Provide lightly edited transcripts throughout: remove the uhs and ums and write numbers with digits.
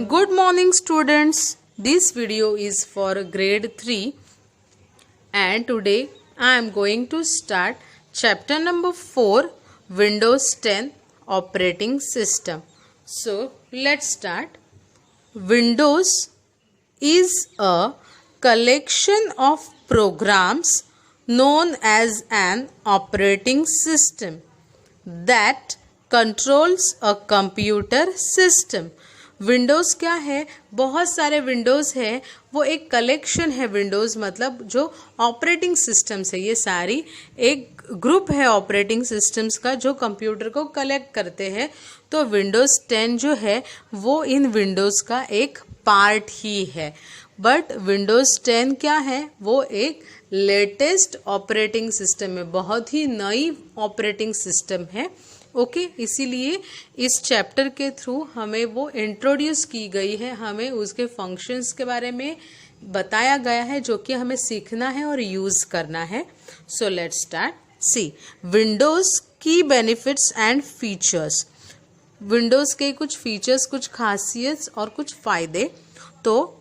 Good morning students. This video is for grade 3 and today I am going to start chapter number 4 Windows 10 operating system. So let's start. Windows is a collection of programs known as an operating system that controls a computer system. Windows क्या है? बहुत सारे Windows है, वो एक collection है. Windows मतलब जो ऑपरेटिंग सिस्टम्स है, ये सारी एक ग्रुप है ऑपरेटिंग सिस्टम्स का जो कंप्यूटर को कलेक्ट करते हैं. तो विंडोज़ 10 जो है वो इन विंडोज़ का एक पार्ट ही है. बट विंडोज़ 10 क्या है? वो एक लेटेस्ट ऑपरेटिंग सिस्टम है, बहुत ही नई ऑपरेटिंग सिस्टम है. ओके इसीलिए इस चैप्टर के थ्रू हमें वो इंट्रोड्यूस की गई है, हमें उसके फंक्शंस के बारे में बताया गया है जो कि हमें सीखना है और यूज़ करना है. So let's start. See Windows की बेनिफिट्स एंड फीचर्स. विंडोज़ के कुछ फीचर्स, कुछ खासियत और कुछ फ़ायदे. तो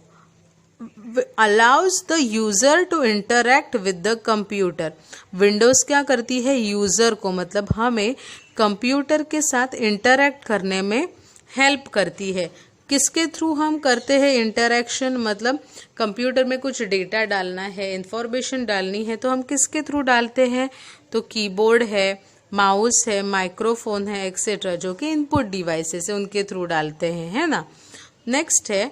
allows the user to interact with the computer. Windows क्या करती है? यूज़र को मतलब हमें कंप्यूटर के साथ इंटरैक्ट करने में हेल्प करती है. किसके थ्रू हम करते हैं इंटरैक्शन? मतलब कंप्यूटर में कुछ डेटा डालना है, इंफॉर्मेशन डालनी है, तो हम किसके थ्रू डालते हैं? तो कीबोर्ड है, माउस है, माइक्रोफोन है, एक्सेट्रा, जो कि इनपुट डिवाइसेस है, उनके थ्रू डालते हैं, है ना. नेक्स्ट है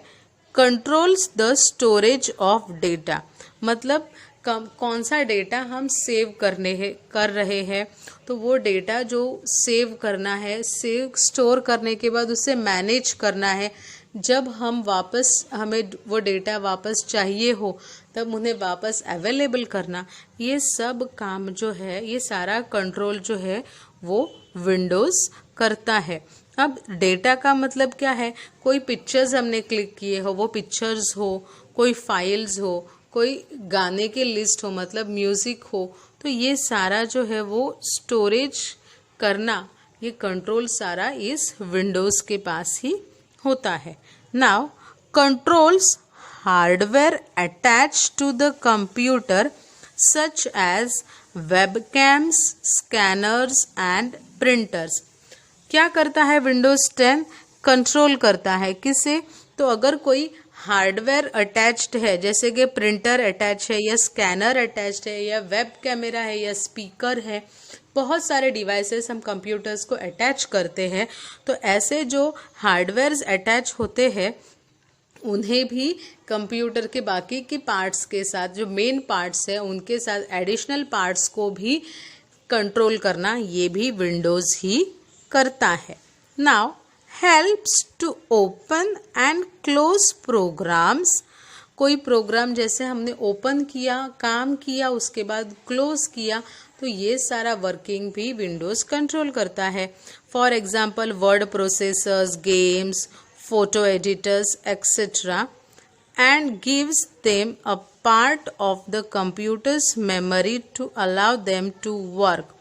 controls the storage of data. मतलब कौन सा डेटा हम सेव कर रहे हैं, तो वो डेटा जो सेव करना है, स्टोर करने के बाद उसे मैनेज करना है. जब हमें वो डेटा वापस चाहिए हो तब उन्हें वापस अवेलेबल करना, ये सब काम जो है, ये सारा कंट्रोल जो है वो विंडोज़ करता है. अब डेटा का मतलब क्या है? कोई पिक्चर्स हमने क्लिक किए हो, वो पिक्चर्स हो, कोई फाइल्स हो, कोई गाने के लिस्ट हो, मतलब म्यूज़िक हो, तो ये सारा जो है वो स्टोरेज करना, ये कंट्रोल सारा इस विंडोज़ के पास ही होता है. Now controls hardware attach to the computer such as webcams, scanners and printers. क्या करता है विंडोज़ 10? कंट्रोल करता है. किसे? तो अगर कोई हार्डवेयर अटैच्ड है, जैसे कि प्रिंटर अटैच है या स्कैनर अटैच्ड है या वेब कैमरा है या स्पीकर है, बहुत सारे डिवाइसेस हम कंप्यूटर्स को अटैच करते हैं. तो ऐसे जो हार्डवेयर्स अटैच होते हैं उन्हें भी कंप्यूटर के बाकी के पार्ट्स के साथ, जो मेन पार्ट्स है उनके साथ एडिशनल पार्ट्स को भी कंट्रोल करना, ये भी विंडोज़ ही करता है. Now helps to open and close programs. कोई प्रोग्राम जैसे हमने ओपन किया, काम किया, उसके बाद क्लोज किया, तो ये सारा वर्किंग भी विंडोज़ कंट्रोल करता है. For example word processors, games, photo editors etcetera, and gives them a part of the computer's memory to allow them to work.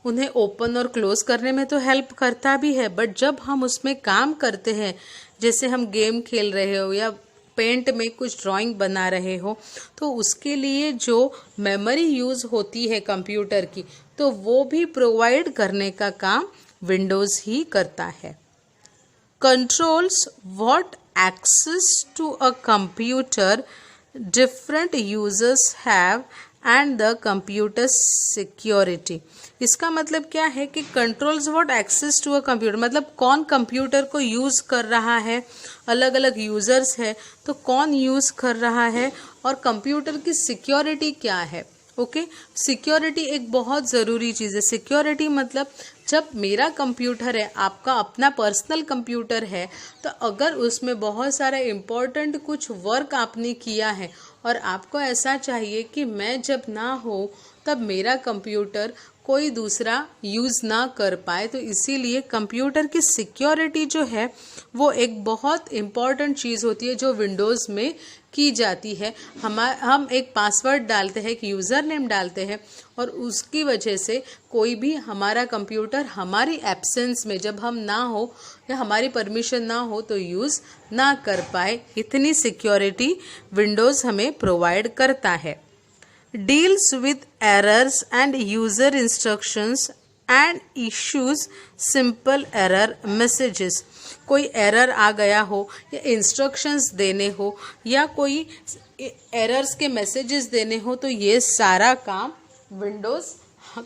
उन्हें ओपन और क्लोज करने में तो हेल्प करता भी है, बट जब हम उसमें काम करते हैं, जैसे हम गेम खेल रहे हो या पेंट में कुछ ड्राइंग बना रहे हो, तो उसके लिए जो मेमोरी यूज़ होती है कंप्यूटर की, तो वो भी प्रोवाइड करने का काम विंडोज़ ही करता है. Controls what access to a computer different users have and the computer security. इसका मतलब क्या है कि controls what access to a computer, मतलब कौन कंप्यूटर को यूज़ कर रहा है, अलग अलग यूज़र्स है, तो कौन यूज़ कर रहा है, और कंप्यूटर की सिक्योरिटी क्या है. ओके सिक्योरिटी एक बहुत ज़रूरी चीज़ है. सिक्योरिटी मतलब जब मेरा कंप्यूटर है, आपका अपना पर्सनल कंप्यूटर है, तो अगर उसमें बहुत सारा इम्पोर्टेंट कुछ वर्क आपने किया है और आपको ऐसा चाहिए कि मैं जब ना हो तब मेरा कंप्यूटर कोई दूसरा यूज़ ना कर पाए। तो इसीलिए कंप्यूटर की सिक्योरिटी जो है वो एक बहुत इम्पॉर्टेंट चीज़ होती है जो विंडोज़ में की जाती है। हम एक पासवर्ड डालते हैं, एक यूज़र नेम डालते हैं और उसकी वजह से कोई भी हमारा कंप्यूटर हमारी एब्सेंस में, जब हम ना हो या हमारी परमिशन ना हो, तो यूज़ ना कर पाए। इतनी सिक्योरिटी विंडोज़ हमें प्रोवाइड करता है। Deals with errors and user instructions and issues simple error messages। कोई एरर आ गया हो या इंस्ट्रक्शंस देने हो या कोई एरर्स के मैसेजेस देने हो, तो ये सारा काम विंडोज़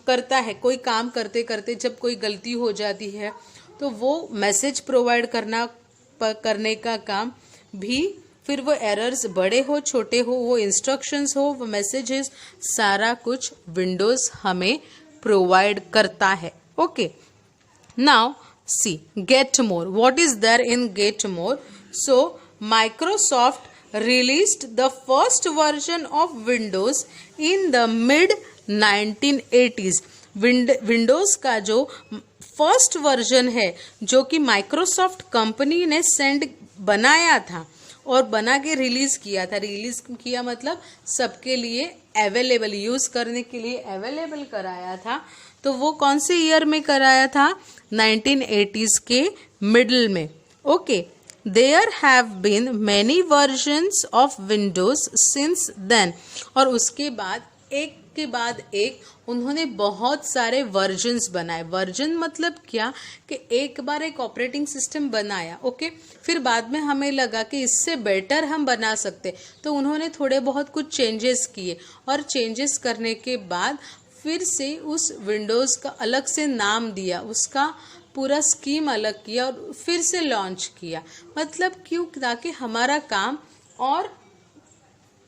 करता है। कोई काम करते करते जब कोई गलती हो जाती है तो वो मैसेज प्रोवाइड करने का काम भी, फिर वो एरर्स बड़े हो छोटे हो, वो इंस्ट्रक्शंस हो, वो मैसेजेस, सारा कुछ विंडोज़ हमें प्रोवाइड करता है। Okay, now see get more. What is there in get more? So Microsoft released the first version of Windows in the mid 1980s। Windows का जो फर्स्ट वर्जन है, जो कि माइक्रोसॉफ्ट कंपनी ने बनाया था और बना के रिलीज़ किया था। रिलीज़ किया मतलब सबके लिए अवेलेबल, यूज़ करने के लिए अवेलेबल कराया था। तो वो कौन से ईयर में कराया था? 1980s के मिडल में। Okay, there have been many versions of Windows since then. और उसके बाद एक के बाद एक उन्होंने बहुत सारे वर्जन्स बनाए। वर्जन मतलब क्या कि एक बार एक ऑपरेटिंग सिस्टम बनाया, ओके, फिर बाद में हमें लगा कि इससे बेटर हम बना सकते, तो उन्होंने थोड़े बहुत कुछ चेंजेस किए और चेंजेस करने के बाद फिर से उस विंडोज़ का अलग से नाम दिया, उसका पूरा स्कीम अलग किया और फिर से लॉन्च किया। मतलब क्यों? ताकि हमारा काम और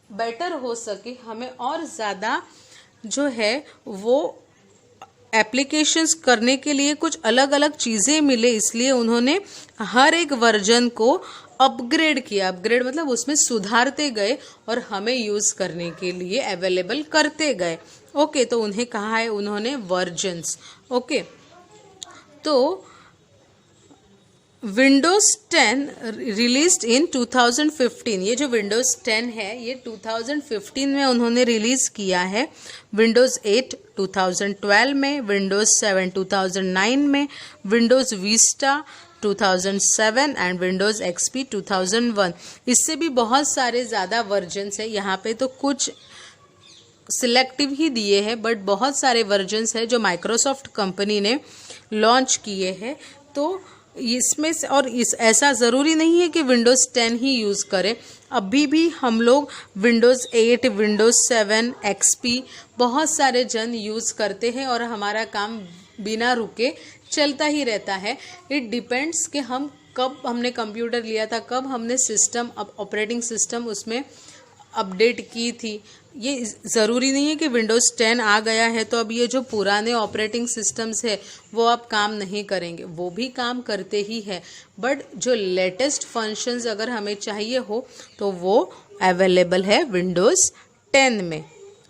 बेटर हो सके, हमें और ज़्यादा जो है वो एप्लीकेशंस करने के लिए कुछ अलग अलग चीज़ें मिले, इसलिए उन्होंने हर एक वर्जन को अपग्रेड किया। अपग्रेड मतलब उसमें सुधारते गए और हमें यूज़ करने के लिए अवेलेबल करते गए। ओके, तो उन्हें कहा है उन्होंने वर्जन्स। ओके, तो विंडोज़ 10 रिलीज्ड इन 2015। ये जो विंडोज़ 10 है ये 2015 में उन्होंने रिलीज़ किया है। विंडोज़ 8 2012 में, विंडोज़ 7 2009 में, Windows Vista 2007 and Windows XP 2001। इससे भी बहुत सारे ज़्यादा वर्जन्स है। यहाँ पे तो कुछ सिलेक्टिव ही दिए हैं, बट बहुत सारे वर्जन्स हैं जो माइक्रोसॉफ्ट कंपनी ने लॉन्च किए हैं। तो इसमें से, और ऐसा ज़रूरी नहीं है कि विंडोज़ 10 ही यूज़ करें। अभी भी हम लोग विंडोज़ 8, विंडोज़ 7, एक्सपी बहुत सारे जन यूज़ करते हैं और हमारा काम बिना रुके चलता ही रहता है। इट डिपेंड्स कि हम कब हमने कंप्यूटर लिया था, कब हमने सिस्टम, ऑपरेटिंग सिस्टम उसमें अपडेट की थी। ये ज़रूरी नहीं है कि विंडोज़ 10 आ गया है तो अब ये जो पुराने ऑपरेटिंग सिस्टम्स है वो अब काम नहीं करेंगे, वो भी काम करते ही है, बट जो लेटेस्ट फंक्शंस अगर हमें चाहिए हो तो वो अवेलेबल है विंडोज़ 10 में।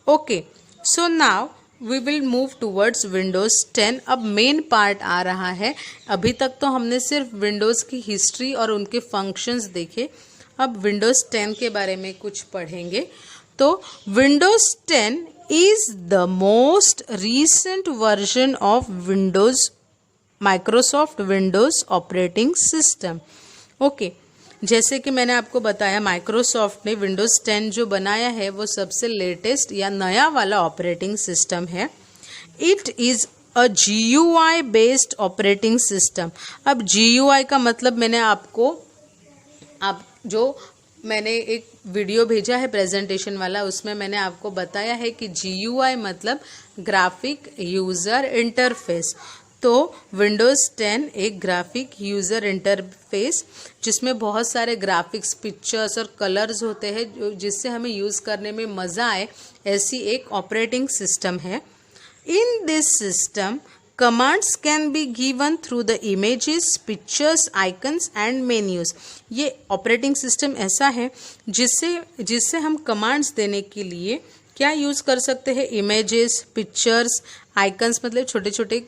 Okay, so now we will move towards Windows 10। अब मेन पार्ट आ रहा है। अभी तक तो हमने सिर्फ विंडोज़ की हिस्ट्री और उनके फंक्शंस देखे, अब विंडोज़ 10 के बारे में कुछ पढ़ेंगे। तो Windows 10 is the most recent version of Windows, Microsoft Windows operating system. Okay, जैसे कि मैंने आपको बताया माइक्रोसॉफ्ट ने विंडोज़ 10 जो बनाया है वो सबसे लेटेस्ट या नया वाला ऑपरेटिंग सिस्टम है। It is a GUI based operating system. अब GUI का मतलब मैंने एक वीडियो भेजा है प्रेजेंटेशन वाला, उसमें मैंने आपको बताया है कि GUI मतलब ग्राफिक यूज़र इंटरफेस। तो विंडोज़ 10 एक ग्राफिक यूज़र इंटरफेस जिसमें बहुत सारे ग्राफिक्स, पिक्चर्स और कलर्स होते हैं जिससे हमें यूज़ करने में मज़ा आए, ऐसी एक ऑपरेटिंग सिस्टम है। In this system commands can be given through the images, pictures, icons and menus. ये ऑपरेटिंग सिस्टम ऐसा है जिससे हम कमांड्स देने के लिए क्या यूज़ कर सकते हैं? इमेजेस, पिक्चर्स, आइकन्स मतलब छोटे छोटे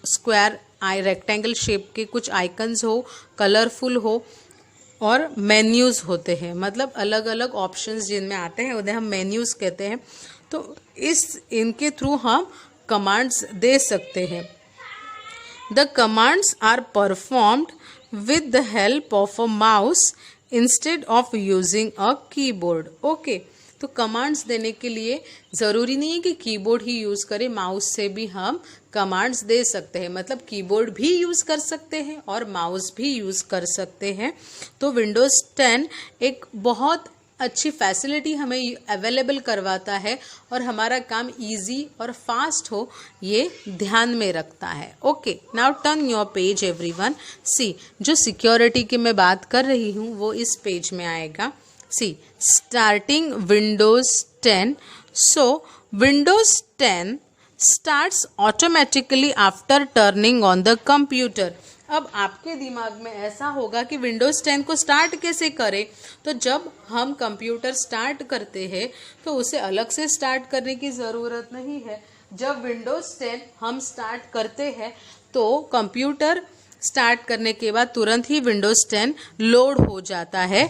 स्क्वायर रेक्टेंगल शेप के कुछ आइकन्स हो, कलरफुल हो, और मेन्यूज़ होते हैं मतलब अलग अलग ऑप्शंस जिनमें आते हैं उन्हें हम मेन्यूज़ कहते हैं। तो इनके थ्रू हम कमांड्स दे सकते हैं। The commands are performed with the help of a mouse instead of using a keyboard. Okay, तो कमांड्स देने के लिए ज़रूरी नहीं है कि कीबोर्ड ही यूज़ करें, माउस से भी हम कमांड्स दे सकते हैं, मतलब कीबोर्ड भी यूज़ कर सकते हैं और माउस भी यूज़ कर सकते हैं। तो विंडोज़ 10 एक बहुत अच्छी फैसिलिटी हमें अवेलेबल करवाता है और हमारा काम इजी और फास्ट हो ये ध्यान में रखता है। Okay, now turn your page everyone. See, जो सिक्योरिटी की मैं बात कर रही हूँ वो इस पेज में आएगा। सी, starting Windows 10। So Windows 10 starts automatically after turning on the computer। अब आपके दिमाग में ऐसा होगा कि विंडोज़ 10 को स्टार्ट कैसे करें? तो जब हम कंप्यूटर स्टार्ट करते हैं तो उसे अलग से स्टार्ट करने की ज़रूरत नहीं है। जब विंडोज़ 10 हम स्टार्ट करते हैं तो कंप्यूटर स्टार्ट करने के बाद तुरंत ही विंडोज़ 10 लोड हो जाता है।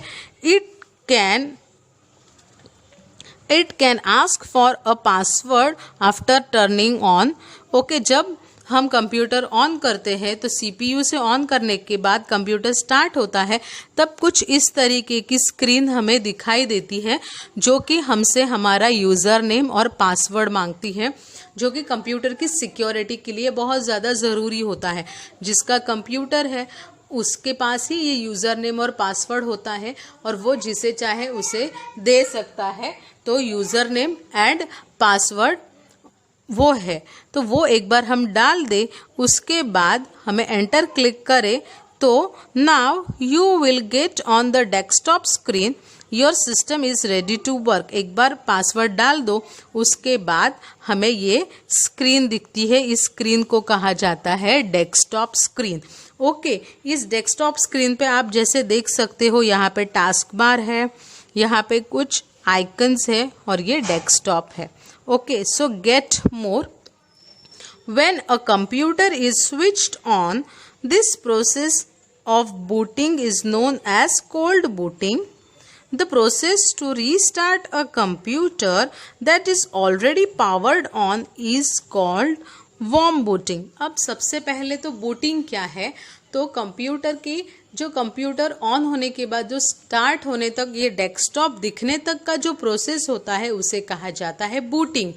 It can ask for a password after turning on। Okay, जब हम कंप्यूटर ऑन करते हैं तो CPU से ऑन करने के बाद कंप्यूटर स्टार्ट होता है, तब कुछ इस तरीके की स्क्रीन हमें दिखाई देती है जो कि हमसे हमारा यूज़र नेम और पासवर्ड मांगती है, जो कि कंप्यूटर की सिक्योरिटी के लिए बहुत ज़्यादा ज़रूरी होता है। जिसका कंप्यूटर है उसके पास ही ये यूज़र नेम और पासवर्ड होता है और वो जिसे चाहे उसे दे सकता है। तो यूज़र नेम एंड पासवर्ड वो है, तो वो एक बार हम डाल दें, उसके बाद हमें एंटर क्लिक करें तो now you will get on the desktop screen your system is ready to work. एक बार पासवर्ड डाल दो, उसके बाद हमें ये स्क्रीन दिखती है। इस स्क्रीन को कहा जाता है डेस्कटॉप स्क्रीन। ओके, इस डेस्कटॉप स्क्रीन पे आप जैसे देख सकते हो यहाँ पे टास्क बार है, यहाँ पे कुछ आइकन्स है और ये डेस्कटॉप है। Okay, so get more. When a computer is switched on, this process of booting is known as cold booting. The process to restart a computer that is already powered on is called warm booting। अब सबसे पहले तो booting क्या है? तो computer की जो computer on होने के बाद जो स्टार्ट होने तक ये डेस्कटॉप दिखने तक का जो प्रोसेस होता है उसे कहा जाता है बूटिंग।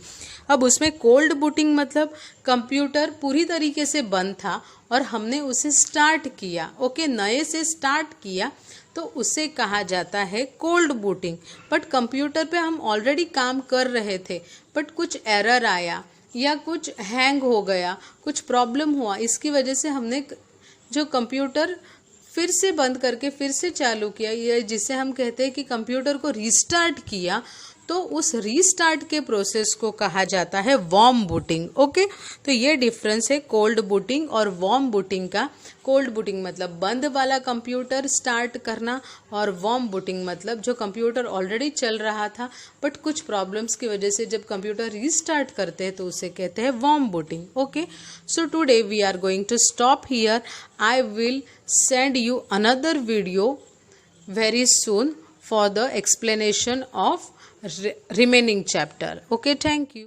अब उसमें कोल्ड बूटिंग मतलब कंप्यूटर पूरी तरीके से बंद था और हमने उसे स्टार्ट किया, ओके, नए से स्टार्ट किया, तो उसे कहा जाता है कोल्ड बूटिंग। बट कंप्यूटर पे हम ऑलरेडी काम कर रहे थे, बट कुछ एरर आया या कुछ हैंग हो गया, कुछ प्रॉब्लम हुआ, इसकी वजह से हमने जो कंप्यूटर फिर से बंद करके फिर से चालू किया, या जिसे हम कहते हैं कि कंप्यूटर को रीस्टार्ट किया, तो उस रीस्टार्ट के प्रोसेस को कहा जाता है वार्म बूटिंग। ओके, तो ये डिफरेंस है कोल्ड बूटिंग और वार्म बूटिंग का। कोल्ड बूटिंग मतलब बंद वाला कंप्यूटर स्टार्ट करना और वार्म बूटिंग मतलब जो कंप्यूटर ऑलरेडी चल रहा था बट कुछ प्रॉब्लम्स की वजह से जब कंप्यूटर रीस्टार्ट करते हैं तो उसे कहते हैं warm booting. Okay, so today we are going to stop here. I will send you another video very soon for the explanation of remaining chapter. Okay, thank you.